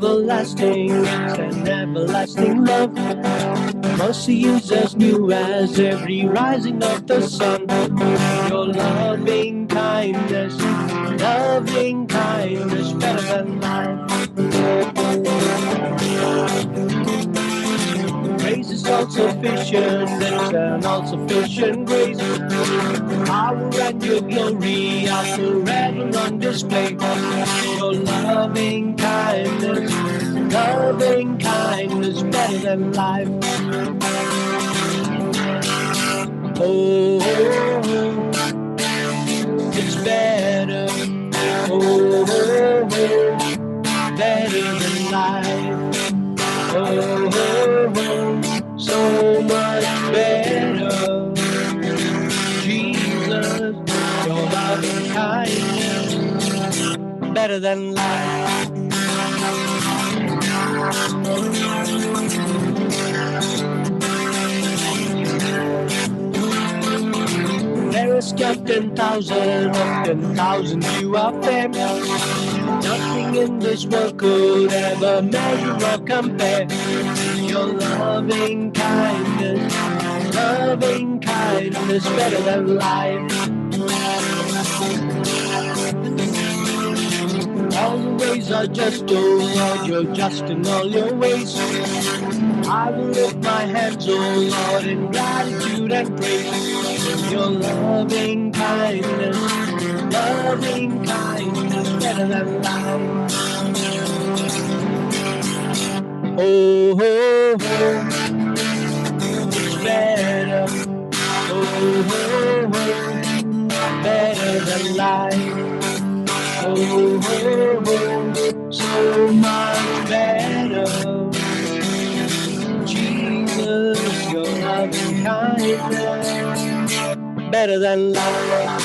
everlasting, it's an everlasting love. Mercy is as new as every rising of the sun. Your loving kindness better than life. Grace is all sufficient, it's an all sufficient grace. Power and your glory are forever on display. Your loving kindness better than life. Oh, it's better. Oh, better than life. Oh, so much better. Jesus, your loving kindness better than life. There is kept 10,000 of 10,000 you are fair. Nothing in this world could ever measure or compare. Your loving kindness better than life. All the ways are just, oh Lord, you're just in all your ways. I will lift my hands, oh Lord, in gratitude and praise. Your loving kindness better than life. Oh, it's better. Oh, better than life. Oh, so much better. Jesus, your loving kindness better than life.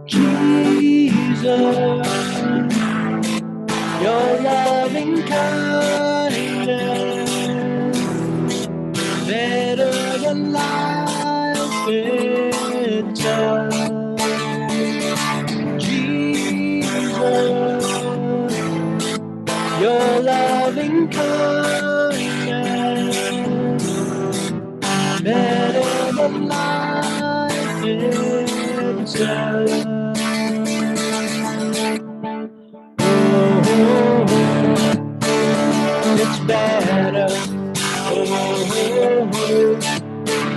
Jesus, your loving kindness better than life itself. Jesus, your loving kindness better than life itself. It's better,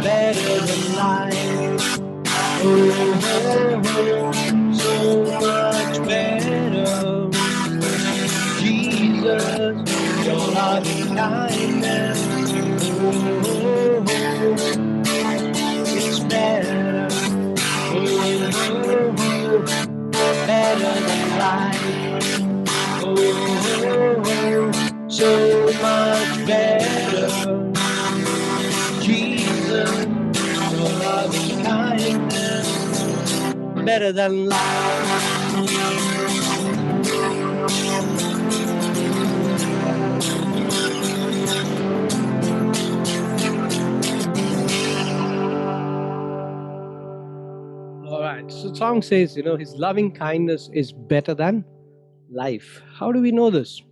better than life. So much better. Jesus, your loving kindness. It's better, better than life. So much better. Jesus, your loving kindness better than life. All right, so the song says, his loving kindness is better than life. How do we know this?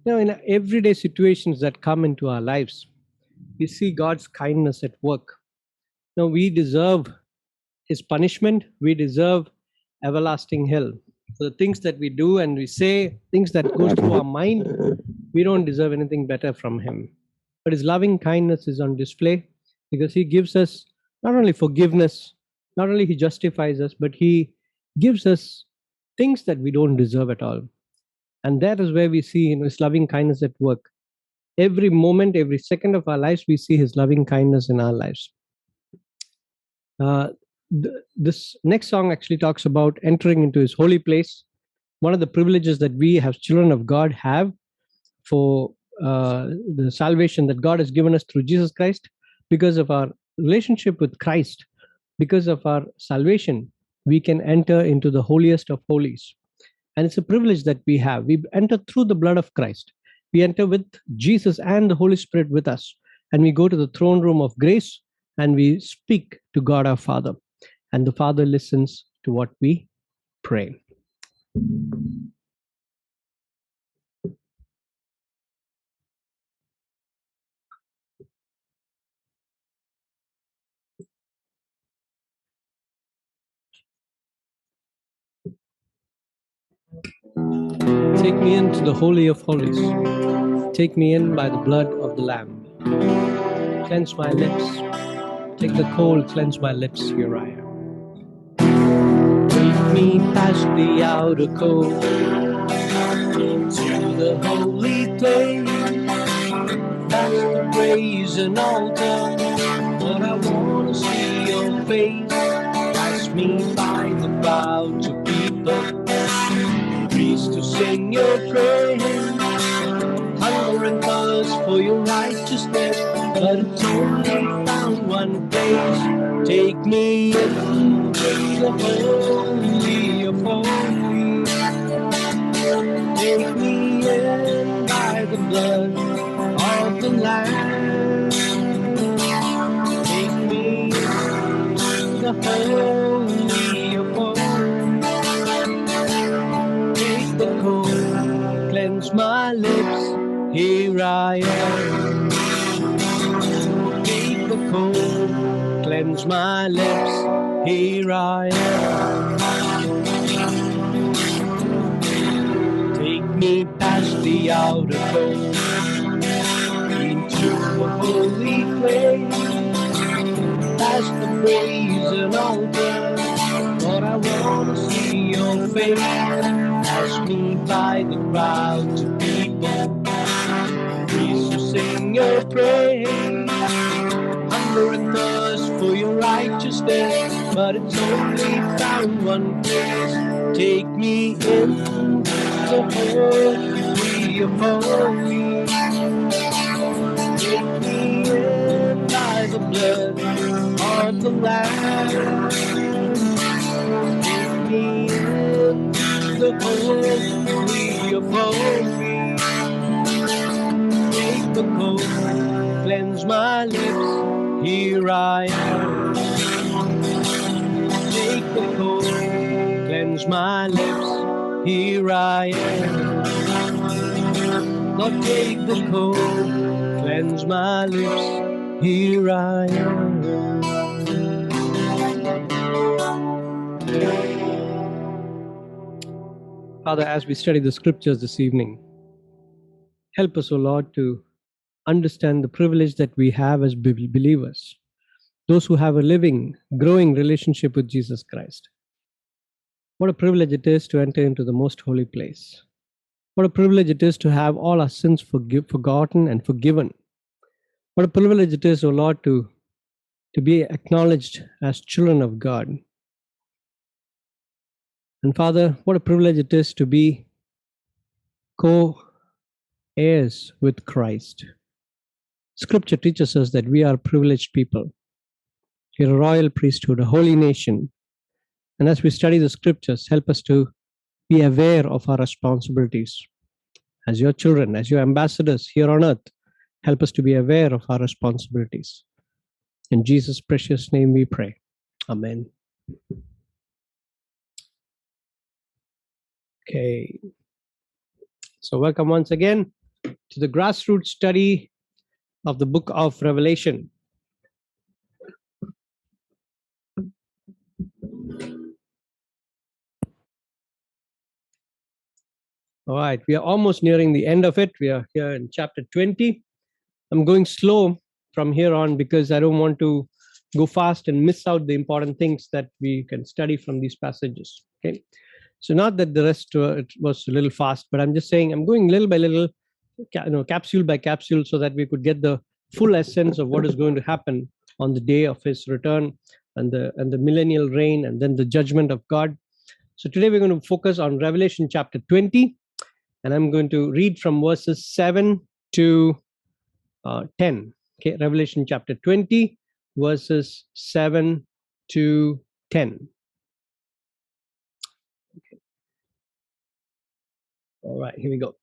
In everyday situations that come into our lives, we see God's kindness at work. We deserve his punishment, we deserve everlasting hell. So the things that we do and we say, things that goes through our mind, we don't deserve anything better from him. But his loving kindness is on display because he gives us not only forgiveness, not only he justifies us, but he gives us things that we don't deserve at all. And that is where we see his loving kindness at work. Every moment, every second of our lives, we see his loving kindness in our lives. This next song actually talks about entering into his holy place. One of the privileges that we as children of God have for the salvation that God has given us through Jesus Christ, because of our relationship with Christ, because of our salvation, we can enter into the holiest of holies. And it's a privilege that we have. We enter through the blood of Christ. We enter with Jesus and the Holy Spirit with us. And we go to the throne room of grace and we speak to God our Father. And the Father listens to what we pray. Take me into the Holy of Holies. Take me in by the blood of the Lamb. Cleanse my lips. Take the coal, cleanse my lips, Uriah. Take me past the outer court into the holy place. Past the brazen altar, but I want to see your face. Pass me by the crowds of people, please to sing your praise. Hunger and thirst for your righteousness, but it's only found one place. Take me into the holy of holies. Take me in by the blood of the Lamb. Take me into the holy of holies. Take the coal, cleanse my lips. Here I am. Take the coal, cleanse my lips. Here I am. Take me past the outer court into a holy place. Past the brazen altar, but I want to see your face. Pass me by the crowds of people, please to sing your praise. Hunger and thirst for your righteousness, but it's only found one place. Take me into the holy of holies. Take me in by the blood of the Lamb. Take me into the holy of holies. Take the coal, cleanse my lips. Here I am. Take the coal, cleanse my lips. Here I am. Lord, take the coal, cleanse my lips. Here I am. Father, as we study the scriptures this evening, help us, O Lord, to understand the privilege that we have as believers, those who have a living, growing relationship with Jesus Christ. What a privilege it is to enter into the most holy place. What a privilege it is to have all our sins forgotten and forgiven. What a privilege it is, O Lord, to be acknowledged as children of God. And Father, what a privilege it is to be co-heirs with Christ. Scripture teaches us that we are privileged people. We are a royal priesthood, a holy nation. And as we study the scriptures, help us to be aware of our responsibilities. As your children, as your ambassadors here on earth, help us to be aware of our responsibilities. In Jesus' precious name we pray. Amen. Okay. So welcome once again to the grassroots study of the book of Revelation. All right, we are almost nearing the end of it. We are here in chapter 20. I'm going slow from here on because I don't want to go fast and miss out the important things that we can study from these passages. Okay, so not that the rest it was a little fast, but I'm just saying I'm going little by little, capsule by capsule, so that we could get the full essence of what is going to happen on the day of His return and the millennial reign and then the judgment of God. So today we're going to focus on Revelation chapter 20, and I'm going to read from verses 7 to 10. Okay, Revelation chapter 20, verses 7 to 10. All right, here we go.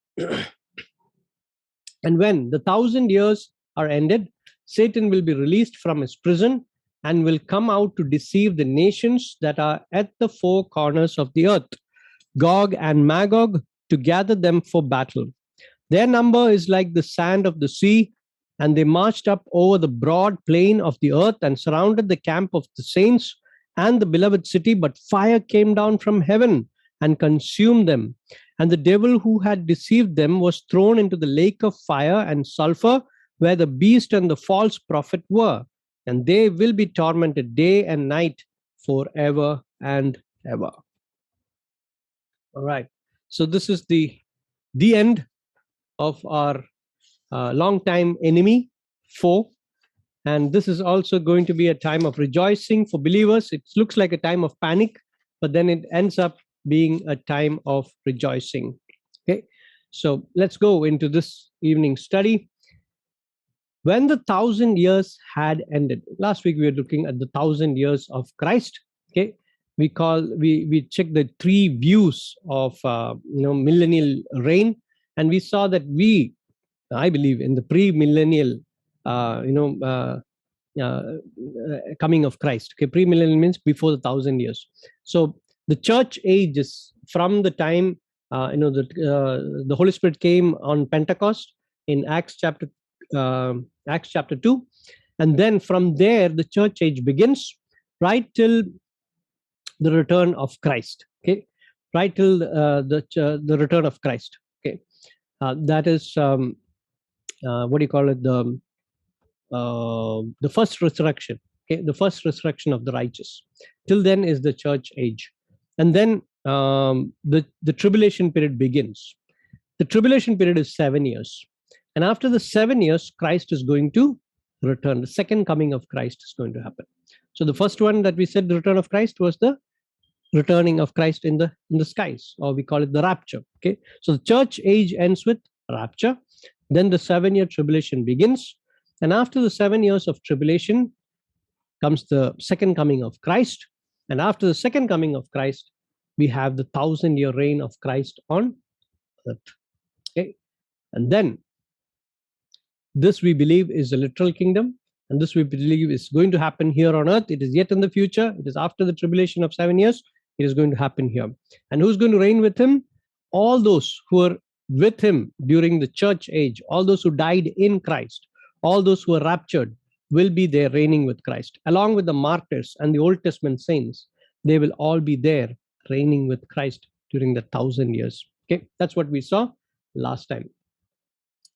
And when the 1,000 years are ended, Satan will be released from his prison and will come out to deceive the nations that are at the four corners of the earth, Gog and Magog, to gather them for battle. Their number is like the sand of the sea, and they marched up over the broad plain of the earth and surrounded the camp of the saints and the beloved city. But fire came down from heaven and consumed them. And the devil who had deceived them was thrown into the lake of fire and sulfur, where the beast and the false prophet were. And they will be tormented day and night forever and ever. All right. So this is the end of our long-time enemy, foe. And this is also going to be a time of rejoicing for believers. It looks like a time of panic, but then it ends up being a time of rejoicing. Okay, so let's go into this evening study. When the 1,000 years had ended, last week we were looking at the 1,000 years of Christ. Okay, we checked the three views of millennial reign, and we saw that I believe in the pre-millennial coming of Christ. Okay, pre-millennial means before the 1,000 years. So the church age is from the time the Holy Spirit came on Pentecost in Acts chapter 2, and then from there the church age begins right till the return of Christ. Okay, right till the return of Christ. Okay, that is what do you call it? The first resurrection. Okay, the first resurrection of the righteous. Till then is the church age, and then the tribulation period begins. The tribulation period is 7 years, and after the 7 years, Christ is going to return. The second coming of Christ is going to happen. So the first one that we said, the return of Christ, was the returning of Christ in the skies, or we call it the rapture. Okay, so the church age ends with rapture. Then the 7-year tribulation begins, and after the 7 years of tribulation comes the second coming of Christ. And after the second coming of Christ, we have the 1,000-year reign of Christ on earth. Okay, and then this we believe is a literal kingdom, and this we believe is going to happen here on earth. It is yet in the future. It is after the tribulation of 7 years. It is going to happen here. And who's going to reign with him? All those who are with him during the church age, all those who died in Christ, all those who are raptured will be there reigning with Christ, along with the martyrs and the Old Testament saints. They will all be there reigning with Christ during the 1,000 years. Okay, that's what we saw last time.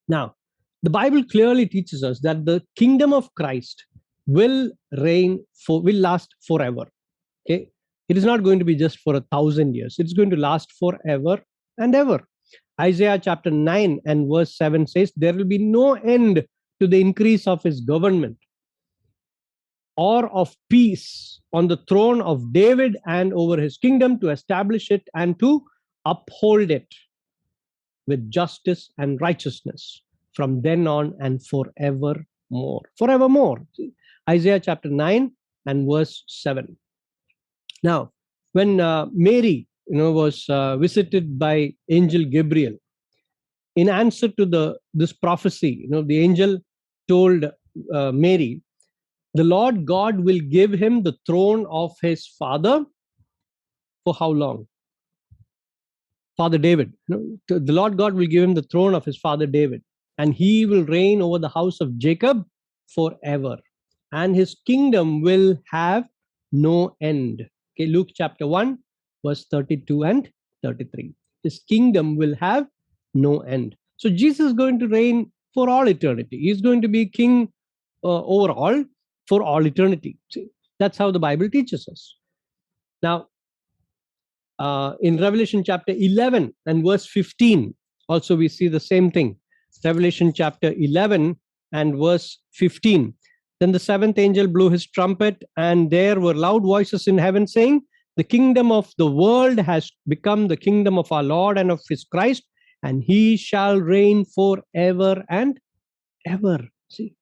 Now, the Bible clearly teaches us that the kingdom of Christ will last forever. Okay, it is not going to be just for 1,000 years. It's going to last forever and ever. Isaiah chapter 9 and verse 7 says, there will be no end to the increase of his government or of peace on the throne of David and over his kingdom, to establish it and to uphold it with justice and righteousness from then on and forevermore. Forevermore. See? Isaiah chapter 9 and verse 7. Now, when Mary was visited by angel Gabriel, in answer to this prophecy, the angel told Mary, the Lord God will give him the throne of his father for how long? Father David. The Lord God will give him the throne of his father David, and he will reign over the house of Jacob forever, and his kingdom will have no end. Okay, Luke chapter 1, verse 32 and 33. His kingdom will have no end. So Jesus is going to reign for all eternity. He's going to be king over all for all eternity. See, that's how the Bible teaches us. Now, in Revelation chapter 11 and verse 15, also we see the same thing. Revelation chapter 11 and verse 15. Then the seventh angel blew his trumpet, and there were loud voices in heaven saying, the kingdom of the world has become the kingdom of our Lord and of his Christ, and he shall reign forever and ever. See?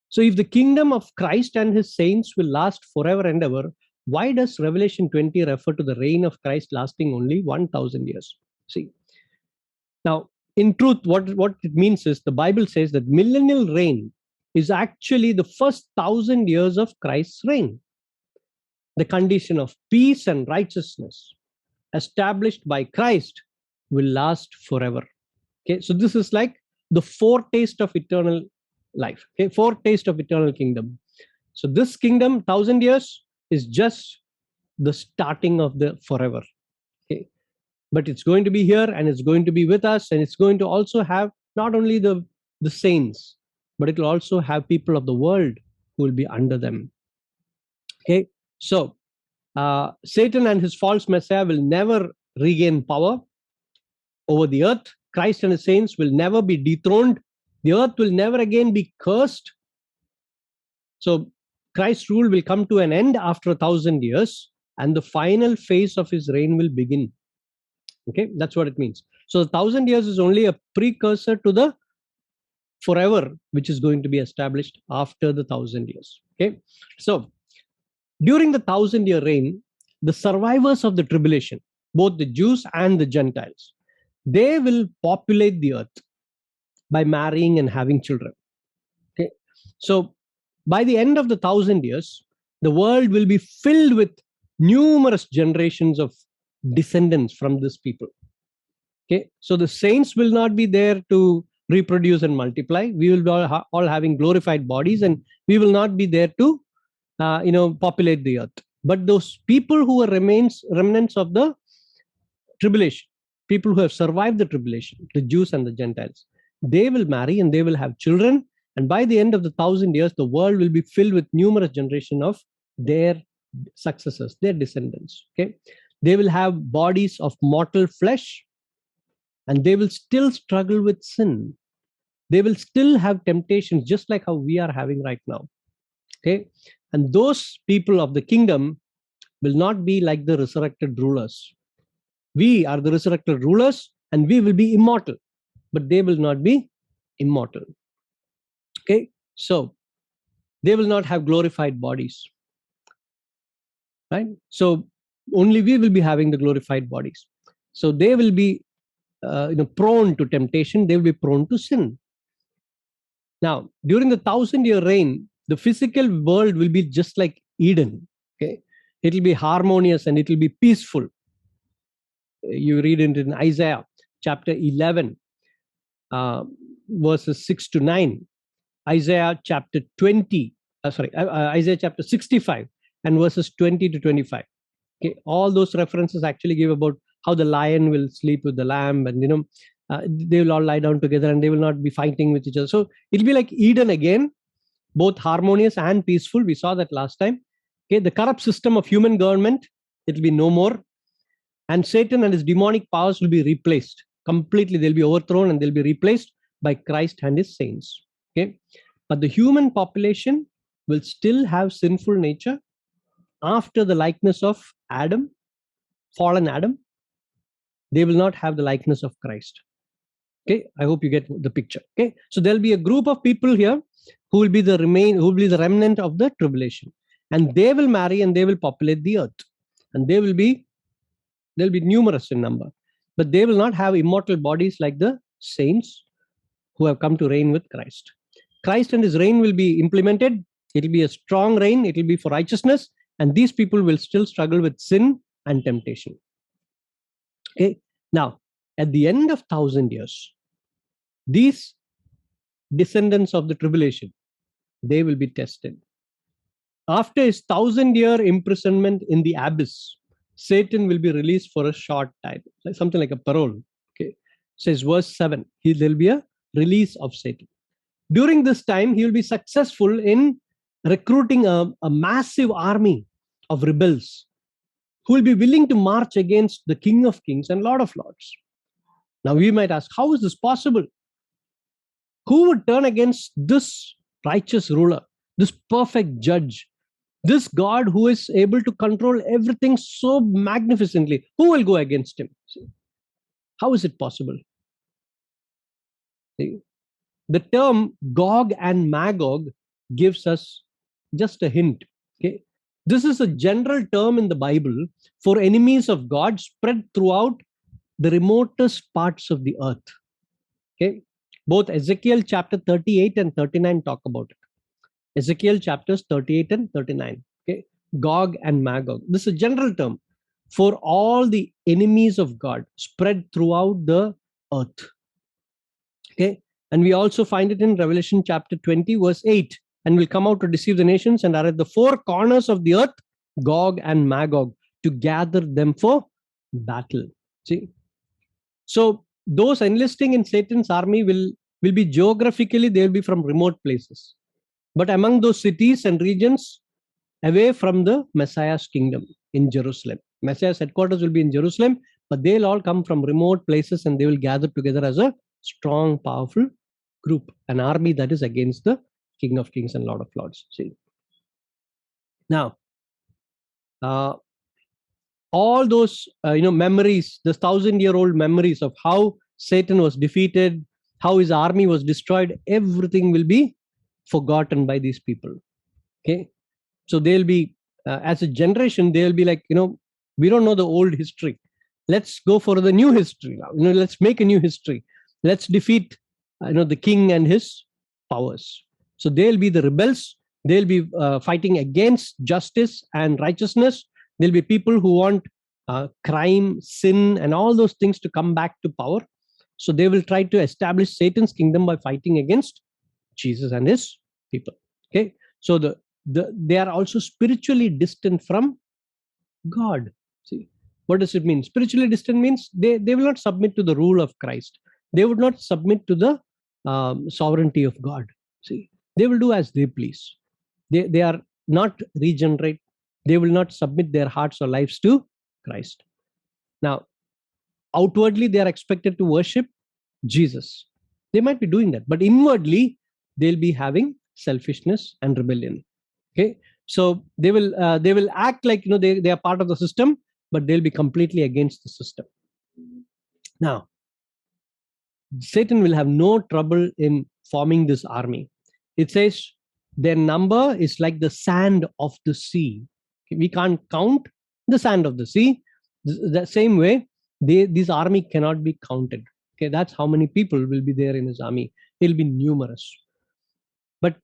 So if the kingdom of Christ and his saints will last forever and ever, why does Revelation 20 refer to the reign of Christ lasting only 1,000 years? See, Now, in truth, what it means is the Bible says that millennial reign is actually the first 1,000 years of Christ's reign. The condition of peace and righteousness established by Christ will last forever. Okay, so this is like the foretaste of eternal life. Okay, foretaste of eternal kingdom. So this kingdom, 1,000 years, is just the starting of the forever. Okay, but it's going to be here and it's going to be with us, and it's going to also have not only the saints, but it will also have people of the world who will be under them. Okay, so Satan and his false messiah will never regain power over the earth. Christ and his saints will never be dethroned. The earth will never again be cursed. So Christ's rule will come to an end after 1,000 years, and the final phase of his reign will begin. Okay, that's what it means. So the 1,000 years is only a precursor to the forever, which is going to be established after the 1,000 years. Okay, so during the 1,000-year reign, the survivors of the tribulation, both the Jews and the Gentiles, they will populate the earth by marrying and having children. Okay, so by the end of the 1,000 years, the world will be filled with numerous generations of descendants from this people. Okay, so the saints will not be there to reproduce and multiply. We will be all having glorified bodies, and we will not be there to populate the earth. But those people who are remnants of the tribulation, people who have survived the tribulation, the Jews and the Gentiles, they will marry and they will have children. And by the end of the 1,000 years, the world will be filled with numerous generations of their successors, their descendants. Okay, they will have bodies of mortal flesh, and they will still struggle with sin. They will still have temptations, just like how we are having right now. Okay, and those people of the kingdom will not be like the resurrected rulers. We are the resurrected rulers, and we will be immortal, but they will not be immortal. Okay, so they will not have glorified bodies, right? So only we will be having the glorified bodies. So they will be prone to temptation. They will be prone to sin. Now, during the 1,000-year reign, the physical world will be just like Eden. Okay, it will be harmonious and it will be peaceful. You read it in Isaiah chapter 11, verses 6 to 9. Isaiah chapter 65 and verses 20 to 25. Okay, all those references actually give about how the lion will sleep with the lamb, and they will all lie down together and they will not be fighting with each other. So it'll be like Eden again, both harmonious and peaceful. We saw that last time. Okay, the corrupt system of human government, it will be no more, and Satan and his demonic powers will be replaced completely. They'll be overthrown and they'll be replaced by Christ and his saints. Okay, but the human population will still have sinful nature after the likeness of Adam, fallen Adam. They will not have the likeness of Christ. Okay, I hope you get the picture. Okay, so there'll be a group of people here who will be the remnant of the tribulation, and they will marry and they will populate the earth, and they'll be numerous in number, but they will not have immortal bodies like the saints who have come to reign with Christ. Christ and his reign will be implemented. It will be a strong reign. It will be for righteousness, and these people will still struggle with sin and temptation. Okay, now at the end of 1,000 years, these descendants of the tribulation, they will be tested. After his 1,000-year imprisonment in the abyss, Satan will be released for a short time, like something like a parole. Okay, says verse 7. There'll be a release of Satan. During this time, he will be successful in recruiting a massive army of rebels who will be willing to march against the King of Kings and Lord of Lords. Now we might ask, how is this possible? Who would turn against this righteous ruler, this perfect judge, this God who is able to control everything so magnificently? Who will go against him? How is it possible? The term Gog and Magog gives us just a hint. Okay, this is a general term in the Bible for enemies of God spread throughout the remotest parts of the earth. Okay, both Ezekiel chapter 38 and 39 talk about it. Ezekiel chapters 38 and 39. Okay, Gog and Magog. This is a general term for all the enemies of God spread throughout the earth. Okay, and we also find it in Revelation chapter 20, verse 8. And will come out to deceive the nations and are at the four corners of the earth, Gog and Magog, to gather them for battle. See, so those enlisting in Satan's army will be geographically, they will be from remote places. But among those cities and regions away from the Messiah's kingdom in Jerusalem. Messiah's headquarters will be in Jerusalem, but they'll all come from remote places and they will gather together as a strong, powerful group, an army that is against the King of Kings and Lord of Lords. See, now, all those memories, the 1,000-year-old memories of how Satan was defeated, how his army was destroyed, everything will be forgotten by these people. Okay, so they'll be as a generation, they'll be like, we don't know the old history. Let's go for the new history now. Let's make a new history. Let's defeat the king and his powers. So they'll be the rebels. They'll be fighting against justice and righteousness. There'll be people who want crime, sin, and all those things to come back to power. So they will try to establish Satan's kingdom by fighting against Jesus and his people. Okay, so they are also spiritually distant from God. See, what does it mean? Spiritually distant means they will not submit to the rule of Christ. They would not submit to the sovereignty of God. See, they will do as they please. They are not regenerate. They will not submit their hearts or lives to Christ. Now, outwardly, they are expected to worship Jesus. They might be doing that, but inwardly, they'll be having selfishness and rebellion. Okay, so they will act like they are part of the system, but they'll be completely against the system. Now, Satan will have no trouble in forming this army. It says their number is like the sand of the sea. We can't count the sand of the sea. The same way, this army cannot be counted. Okay, that's how many people will be there in his army. It'll be numerous. But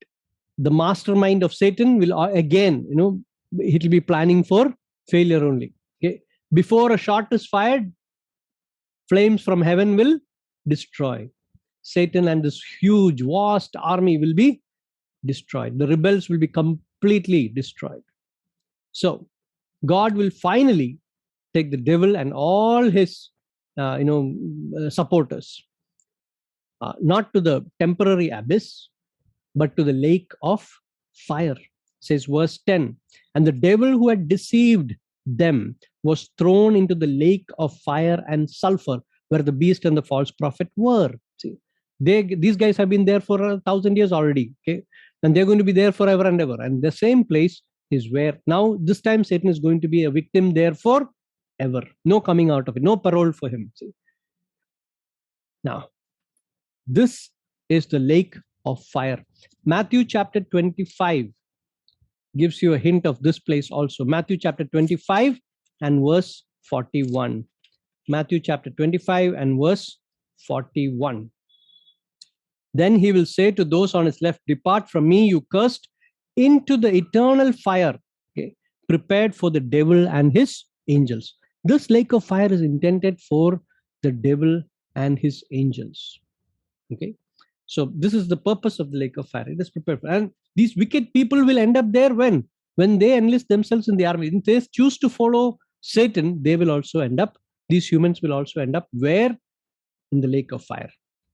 the mastermind of Satan will again, it'll be planning for failure only. Okay, before a shot is fired, flames from heaven will destroy. Satan and this huge, vast army will be destroyed. The rebels will be completely destroyed. So God will finally take the devil and all his supporters, not to the temporary abyss, but to the lake of fire. Says verse 10, and the devil who had deceived them was thrown into the lake of fire and sulfur, where the beast and the false prophet were. See, these guys have been there for 1,000 years already. Okay, and they're going to be there forever and ever. And the same place is where now this time Satan is going to be a victim there forever. No coming out of it. No parole for him. See? Now, this is the lake of fire. Matthew chapter 25 gives you a hint of this place also. Matthew chapter 25 and verse 41. Matthew chapter 25 and verse 41. Then he will say to those on his left, depart from me, you cursed, into the eternal fire, okay, prepared for the devil and his angels. This lake of fire is intended for the devil and his angels. Okay, so this is the purpose of the lake of fire. It is prepared for, and these wicked people will end up there when they enlist themselves in the army. If they choose to follow Satan, they will also end up. These humans will also end up where? In the lake of fire.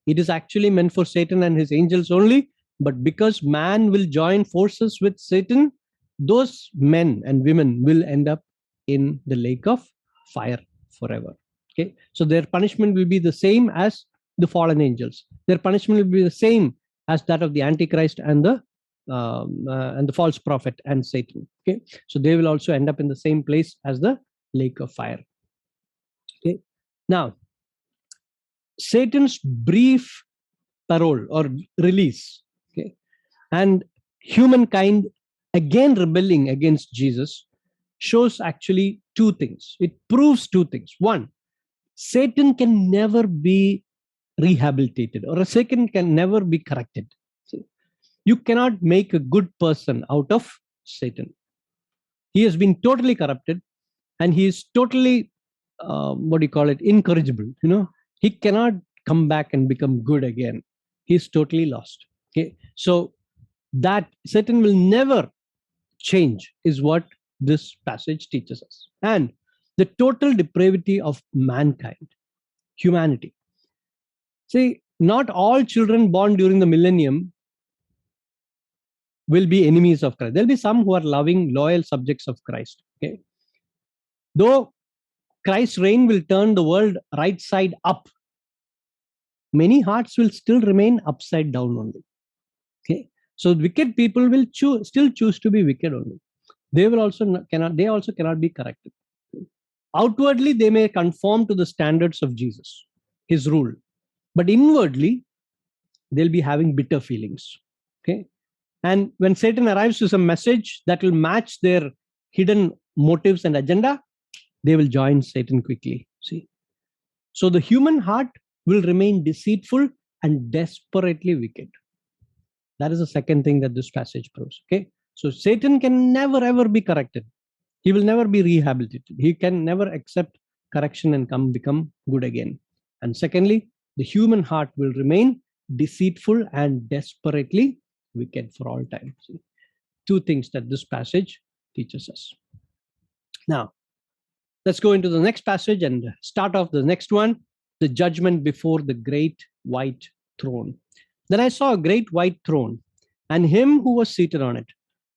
It is actually meant for Satan and his angels only, but because man will join forces with Satan, those men and women will end up in the lake of fire forever. Okay, so their punishment will be the same as the fallen angels. Their punishment will be the same as that of the Antichrist and the false prophet and Satan. Okay, so they will also end up in the same place as the lake of fire. Okay, now Satan's brief parole or release, okay, and humankind again rebelling against Jesus shows actually two things. It proves two things. One, Satan can never be rehabilitated, or a Satan can never be corrected. See, you cannot make a good person out of Satan. He has been totally corrupted, and he is totally, what do you call it, incorrigible. He cannot come back and become good again. He's totally lost. Okay, so that Satan will never change is what this passage teaches us. And the total depravity of mankind, humanity. See, not all children born during the millennium will be enemies of Christ. There'll be some who are loving, loyal subjects of Christ. Okay, though Christ's reign will turn the world right side up, many hearts will still remain upside down only. Okay, so wicked people will still choose to be wicked only. They will also cannot be corrected. Outwardly, they may conform to the standards of Jesus, his rule, but inwardly, they'll be having bitter feelings. Okay, and when Satan arrives with a message that will match their hidden motives and agenda, they will join Satan quickly. See, so the human heart will remain deceitful and desperately wicked. That is the second thing that this passage proves. Okay, so Satan can never ever be corrected. He will never be rehabilitated. He can never accept correction and become good again. And secondly, the human heart will remain deceitful and desperately wicked for all time. See, two things that this passage teaches us. Now, let's go into the next passage and start off the next one, the judgment before the great white throne. Then I saw a great white throne and him who was seated on it.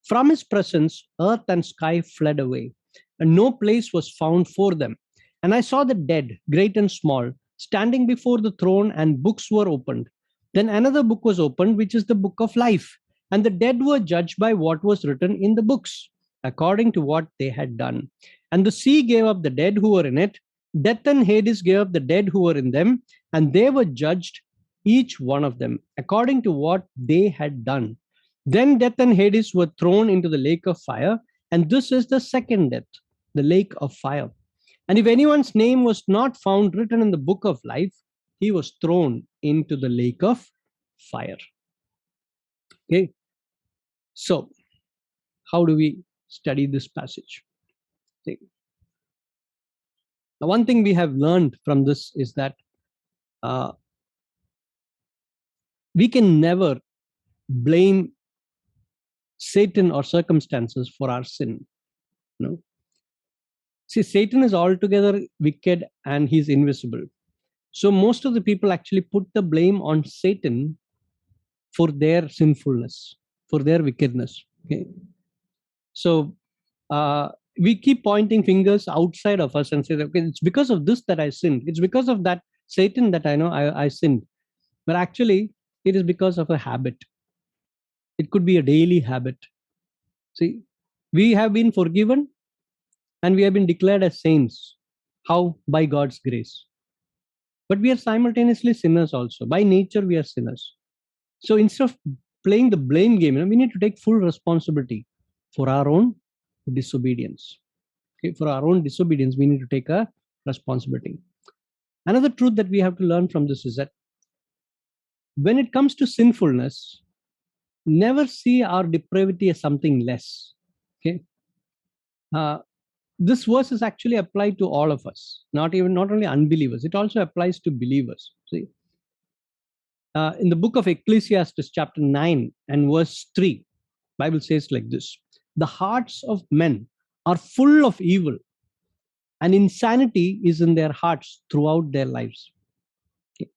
From his presence, earth and sky fled away, and no place was found for them. And I saw the dead, great and small, standing before the throne, and books were opened. Then another book was opened, which is the book of life. And the dead were judged by what was written in the books, according to what they had done. And the sea gave up the dead who were in it. Death and Hades gave up the dead who were in them, and they were judged, each one of them, according to what they had done. Then death and Hades were thrown into the lake of fire, and this is the second death, the lake of fire. And if anyone's name was not found written in the book of life, he was thrown into the lake of fire. Okay, so how do we study this passage? See, now, one thing we have learned from this is that we can never blame Satan or circumstances for our sin. See, Satan is altogether wicked and he's invisible. So most of the people actually put the blame on Satan for their sinfulness, for their wickedness. Okay, so we keep pointing fingers outside of us and say, okay, it's because of this that I sinned. It's because of that Satan that I know I sinned. But actually, it is because of a habit. It could be a daily habit. See, we have been forgiven and we have been declared as saints. How? By God's grace. But we are simultaneously sinners also. By nature, we are sinners. So instead of playing the blame game, we need to take full responsibility for our own disobedience. Okay? For our own disobedience, we need to take a responsibility. Another truth that we have to learn from this is that when it comes to sinfulness, never see our depravity as something less. Okay, this verse is actually applied to all of us, not only unbelievers. It also applies to believers. See, in the book of Ecclesiastes, chapter 9 and verse 3, Bible says like this: the hearts of men are full of evil, and insanity is in their hearts throughout their lives. Okay.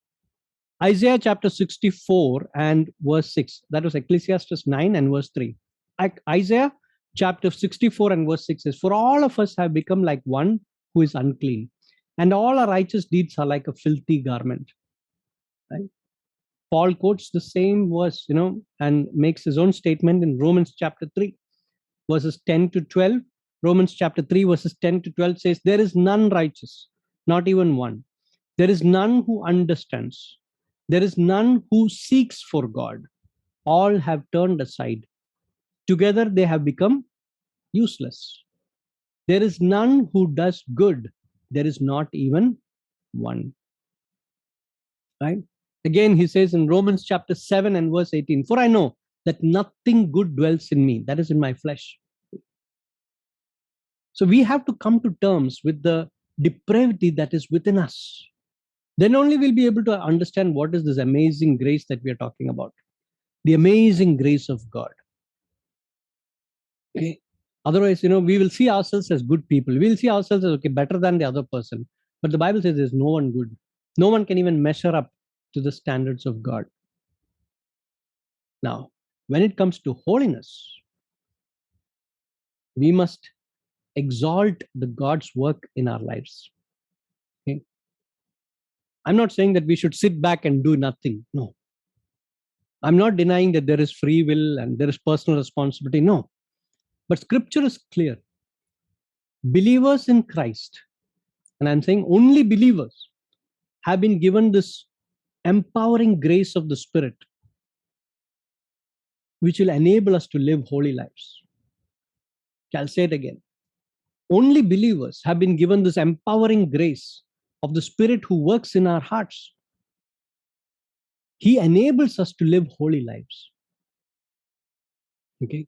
Isaiah chapter 64 and verse 6. That was Ecclesiastes 9 and verse 3. Isaiah chapter 64 and verse 6 says, for all of us have become like one who is unclean, and all our righteous deeds are like a filthy garment. Right? Paul quotes the same verse, and makes his own statement in Romans chapter 3, verses 10 to 12. Romans chapter 3, verses 10 to 12 says, there is none righteous, not even one. There is none who understands. There is none who seeks for God. All have turned aside. Together they have become useless. There is none who does good. There is not even one. Right? Again, he says in Romans chapter 7 and verse 18, for I know that nothing good dwells in me, that is in my flesh. So we have to come to terms with the depravity that is within us. Then only we'll be able to understand what is this amazing grace that we are talking about. The amazing grace of God. Okay. Otherwise, we will see ourselves as good people. We'll see ourselves as okay, better than the other person. But the Bible says there's no one good. No one can even measure up to the standards of God. Now, when it comes to holiness, we must exalt the God's work in our lives. Okay? I'm not saying that we should sit back and do nothing. No. I'm not denying that there is free will and there is personal responsibility. No. But scripture is clear. Believers in Christ, and I'm saying only believers, have been given this empowering grace of the Spirit, which will enable us to live holy lives. I'll say it again. Only believers have been given this empowering grace of the Spirit who works in our hearts. He enables us to live holy lives. Okay.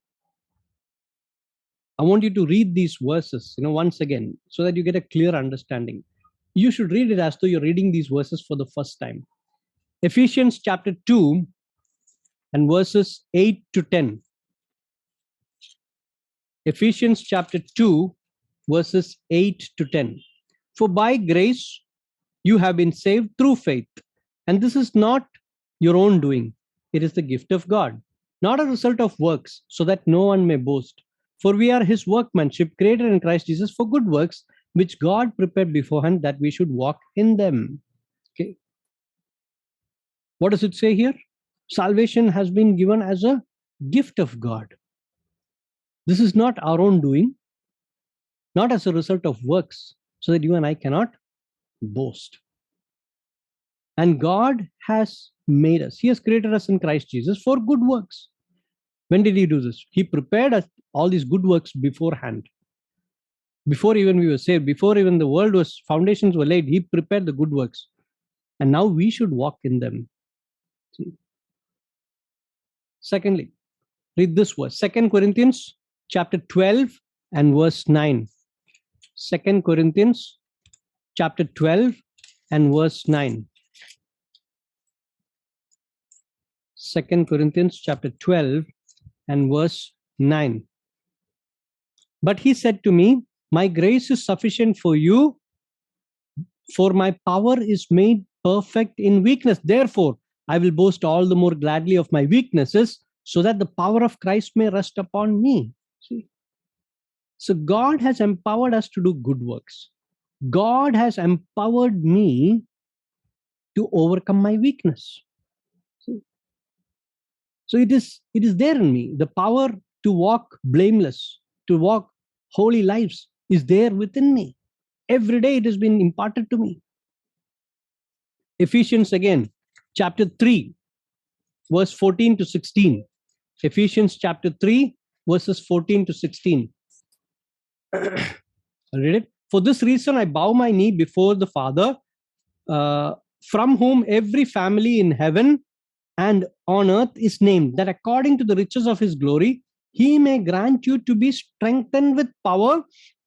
I want you to read these verses, once again, so that you get a clear understanding. You should read it as though you're reading these verses for the first time. Ephesians chapter 2 and verses 8 to 10. Ephesians chapter 2, verses 8 to 10. For by grace you have been saved through faith, and this is not your own doing. It is the gift of God, not a result of works, so that no one may boast. For we are his workmanship, created in Christ Jesus for good works, which God prepared beforehand that we should walk in them. Okay. What does it say here? Salvation has been given as a gift of God. This is not our own doing, not as a result of works, so that you and I cannot boast. And God has made us. He has created us in Christ Jesus for good works. When did he do this? He prepared us all these good works beforehand. Before even we were saved, before even the world was, foundations were laid, he prepared the good works. And now we should walk in them. See? Secondly, read this verse, 2 Corinthians chapter 12 and verse 9. 2 Corinthians chapter 12 and verse 9. 2 Corinthians chapter 12 and verse 9. But he said to me, my grace is sufficient for you, for my power is made perfect in weakness. Therefore, I will boast all the more gladly of my weaknesses, so that the power of Christ may rest upon me. See? So God has empowered us to do good works. God has empowered me to overcome my weakness. See? So it is there in me. The power to walk blameless, to walk holy lives is there within me. Every day it has been imparted to me. Ephesians again, chapter 3, verse 14 to 16. Ephesians chapter 3, verses 14 to 16. Read it. For this reason I bow my knee before the Father, from whom every family in heaven and on earth is named, that according to the riches of his glory, he may grant you to be strengthened with power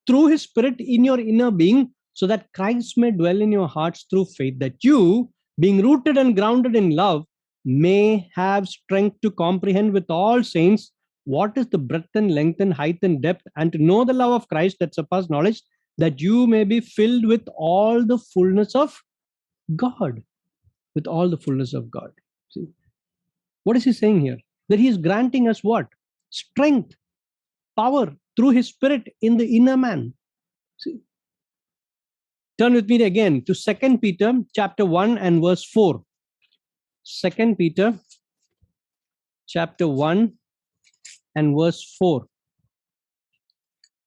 through his Spirit in your inner being, so that Christ may dwell in your hearts through faith, that you, being rooted and grounded in love, may have strength to comprehend with all saints what is the breadth and length and height and depth, and to know the love of Christ that surpasses knowledge, that you may be filled with all the fullness of God. With all the fullness of God. See? What is he saying here? That he is granting us what? Strength, power through his Spirit in the inner man. See? Turn with me again to 2 Peter chapter 1 and verse 4. 2 Peter chapter 1 and verse 4.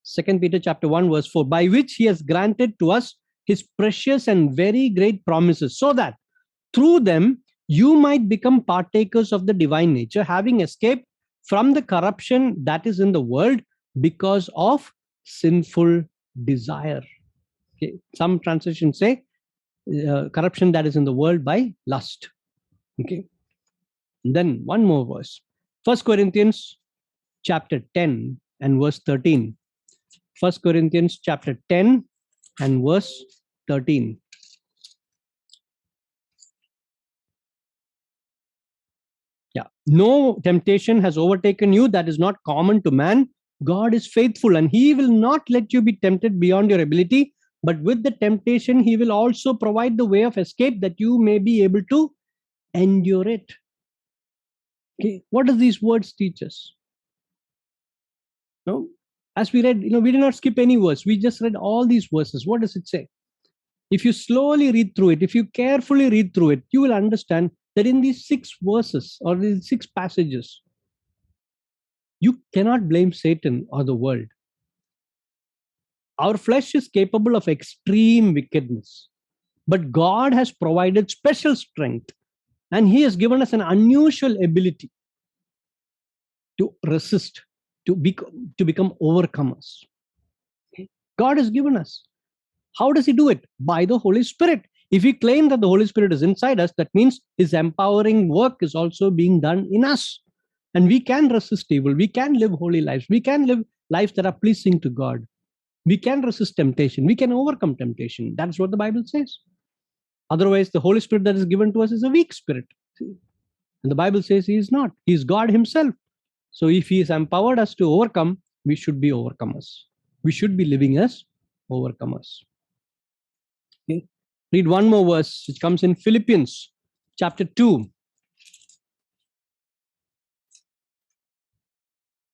2 Peter chapter 1 verse 4. By which he has granted to us his precious and very great promises, so that through them you might become partakers of the divine nature, having escaped from the corruption that is in the world because of sinful desire. Okay. Some translations say corruption that is in the world by lust. Okay. And then one more verse. 1 Corinthians chapter 10 and verse 13. 1 Corinthians chapter 10 and verse 13. Yeah. No temptation has overtaken you that is not common to man. God is faithful and he will not let you be tempted beyond your ability. But with the temptation, he will also provide the way of escape that you may be able to endure it. Okay. What does these words teach us? No? As we read, we did not skip any verse. We just read all these verses. What does it say? If you slowly read through it, if you carefully read through it, you will understand that in these 6 verses or these 6 passages, you cannot blame Satan or the world. Our flesh is capable of extreme wickedness, but God has provided special strength and he has given us an unusual ability to resist, to become overcomers. Okay? God has given us. How does he do it? By the Holy Spirit. If we claim that the Holy Spirit is inside us, that means his empowering work is also being done in us. And we can resist evil. We can live holy lives. We can live lives that are pleasing to God. We can resist temptation. We can overcome temptation. That's what the Bible says. Otherwise, the Holy Spirit that is given to us is a weak spirit. And the Bible says he is not. He is God himself. So if he has empowered us to overcome, we should be overcomers. We should be living as overcomers. Okay. Read one more verse, which comes in Philippians chapter 2.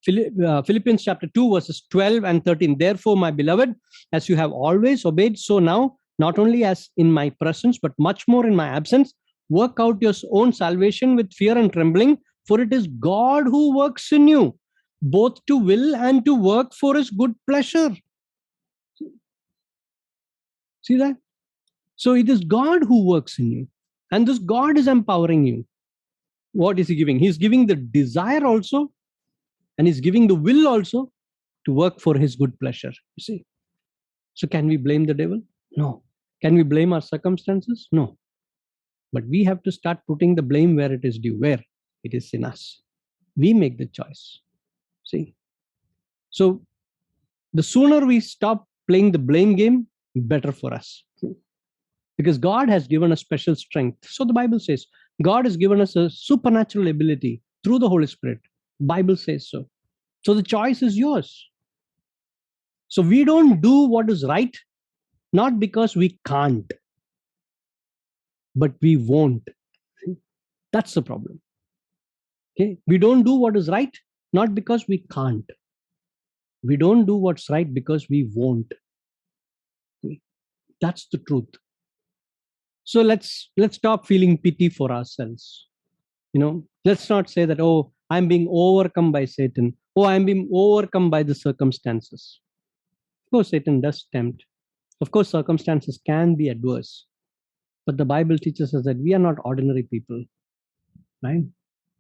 Philippians chapter 2, verses 12 and 13. Therefore, my beloved, as you have always obeyed, so now, not only as in my presence, but much more in my absence, work out your own salvation with fear and trembling, for it is God who works in you, both to will and to work for his good pleasure. See that? So it is God who works in you. And this God is empowering you. What is he giving? He's giving the desire also, and he's giving the will also to work for his good pleasure. You see? So can we blame the devil? No. Can we blame our circumstances? No. But we have to start putting the blame where it is due, where it is in us. We make the choice. See? So the sooner we stop playing the blame game, better for us. Because God has given us special strength. So the Bible says, God has given us a supernatural ability through the Holy Spirit. Bible says so. So the choice is yours. So we don't do what is right, not because we can't, but we won't. That's the problem. Okay? We don't do what is right, not because we can't. We don't do what's right because we won't. Okay? That's the truth. So let's stop feeling pity for ourselves. Let's not say that, oh, I'm being overcome by Satan. Oh, I'm being overcome by the circumstances. Of course, Satan does tempt. Of course, circumstances can be adverse. But the Bible teaches us that we are not ordinary people, right?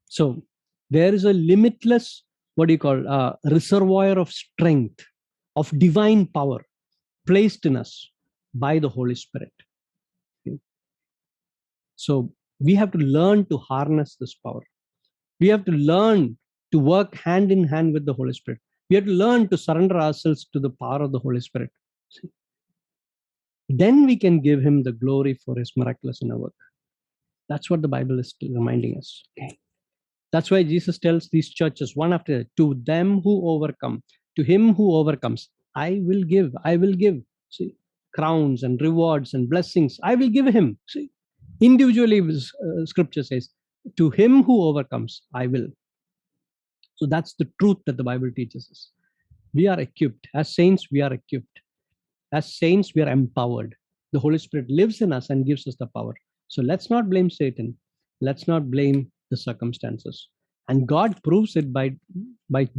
So there is a limitless, reservoir of strength, of divine power placed in us by the Holy Spirit. Okay? So we have to learn to harness this power. We have to learn to work hand in hand with the Holy Spirit. We have to learn to surrender ourselves to the power of the Holy Spirit. See? Then we can give him the glory for his miraculous inner work. That's what the Bible is reminding us. Okay. That's why Jesus tells these churches one after another, to them who overcome, to him who overcomes, I will give. See, crowns and rewards and blessings, I will give him. See, individually, scripture says, to him who overcomes, I will. So that's the truth that the Bible teaches us. We are equipped. As saints, we are equipped. As saints, we are empowered. The Holy Spirit lives in us and gives us the power. So let's not blame Satan. Let's not blame the circumstances. And God proves it by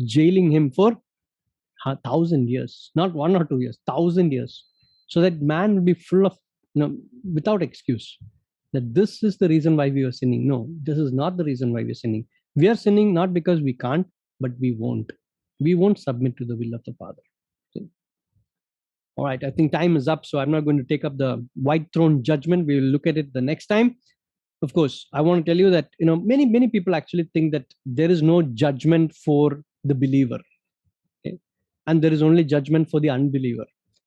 jailing him for 1,000 years, not 1 or 2 years, 1,000 years, so that man will be full of, without excuse, that this is the reason why we are sinning. No, this is not the reason why we are sinning. We are sinning not because we can't, but we won't. We won't submit to the will of the Father. See? All right, I think time is up, so I'm not going to take up the white throne judgment. We will look at it the next time. Of course, I want to tell you that many people actually think that there is no judgment for the believer, okay? And there is only judgment for the unbeliever.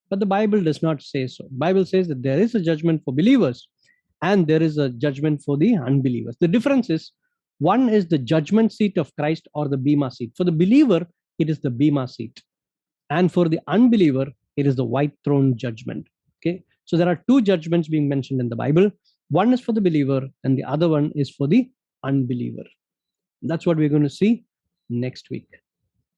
But the Bible does not say so. Bible says that there is a judgment for believers and there is a judgment for the unbelievers. The difference is, one is the judgment seat of Christ or the bema seat. For the believer, it is the bema seat, and for the unbeliever, it is the white throne judgment. Okay, so there are two judgments being mentioned in the Bible. One is for the believer and the other one is for the unbeliever. That's what we're going to see next week.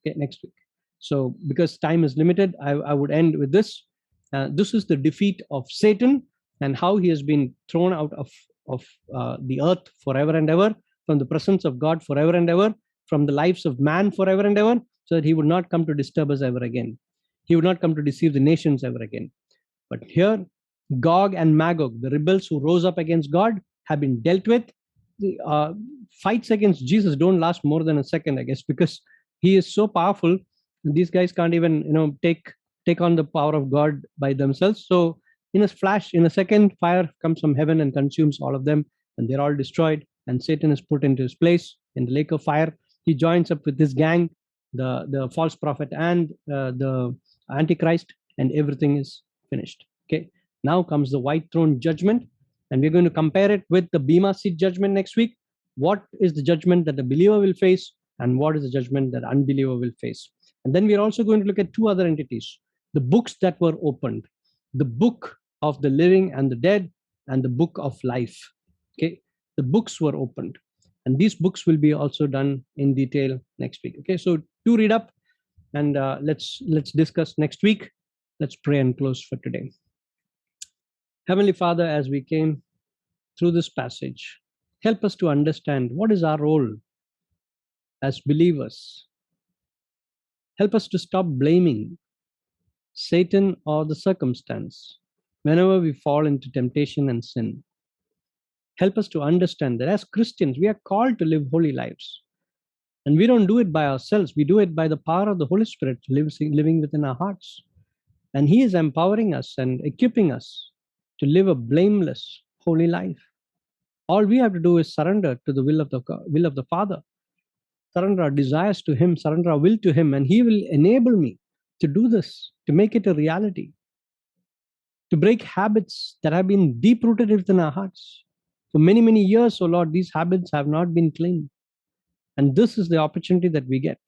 Okay, next week. So because time is limited, I would end with this. This is the defeat of Satan and how he has been thrown out of the earth forever and ever, from the presence of God forever and ever, from the lives of man forever and ever, so that he would not come to disturb us ever again. He would not come to deceive the nations ever again. But here, Gog and Magog, the rebels who rose up against God, have been dealt with. The fights against Jesus don't last more than a second, I guess, because he is so powerful. These guys can't even, take on the power of God by themselves. So, in a flash, in a second, fire comes from heaven and consumes all of them, and they're all destroyed. And Satan is put into his place in the lake of fire. He joins up with this gang, the false prophet and the Antichrist, and everything is finished. Okay. Now comes the white throne judgment, and we're going to compare it with the bema seat judgment next week. What is the judgment that the believer will face, and what is the judgment that unbeliever will face? And then we're also going to look at two other entities: the books that were opened, the book of the living and the dead, and the book of life. Okay, the books were opened, and these books will be also done in detail next week. Okay, so do read up, and let's discuss next week. Let's pray and close for today. Heavenly Father, as we came through this passage, help us to understand what is our role as believers. Help us to stop blaming Satan or the circumstance whenever we fall into temptation and sin. Help us to understand that as Christians, we are called to live holy lives. And we don't do it by ourselves. We do it by the power of the Holy Spirit living within our hearts. And He is empowering us and equipping us to live a blameless, holy life. All we have to do is surrender to the will of the Father, surrender our desires to Him, surrender our will to Him, and He will enable me to do this, to make it a reality, to break habits that have been deep-rooted within our hearts. For many, many years, oh Lord, these habits have not been clean. And this is the opportunity that we get.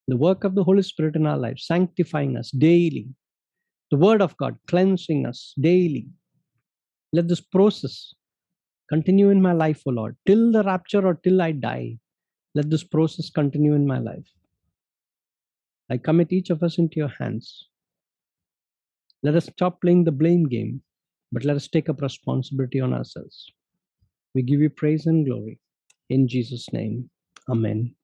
The work of the Holy Spirit in our lives, sanctifying us daily. The Word of God, cleansing us daily. Let this process continue in my life, O Lord, till the rapture or till I die. Let this process continue in my life. I commit each of us into your hands. Let us stop playing the blame game, but let us take up responsibility on ourselves. We give you praise and glory. In Jesus' name, amen.